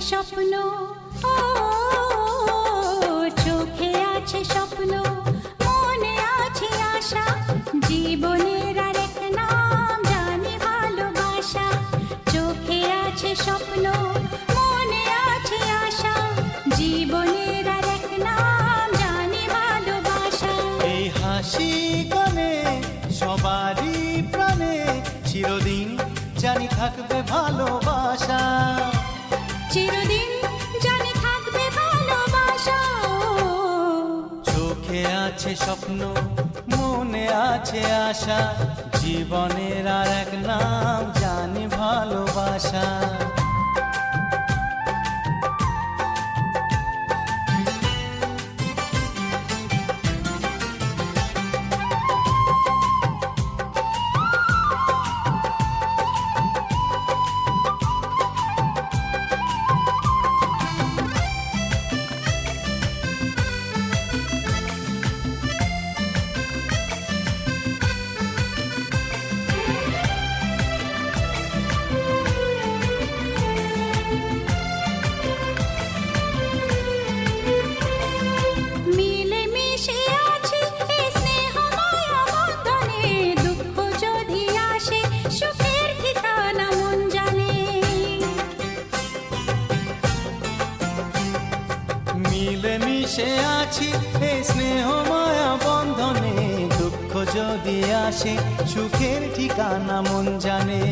স্বপ্ন, ও চোখে আছে স্বপ্ন, মনে আছে আশা, জীবনের আরেক নাম জানি ভালোবাসা। চোখে আছে স্বপ্ন, মনে আছে আশা, জীবনের আরেক নাম জানি ভালোবাসা। এই হাসি গানে সবারই প্রাণে চিরদিন জানি থাকবে ভালোবাসা, চিরদিন জানি থাকবে ভালোবাসা। চোখে আছে স্বপ্ন, মনে আছে আশা, জীবনের আর এক নাম জানি ভালোবাসা। মিলেমিশে আছি এই স্নেহ মায়া বন্ধনে, দুঃখ যদি আসে সুখের ঠিকানা মন জানে।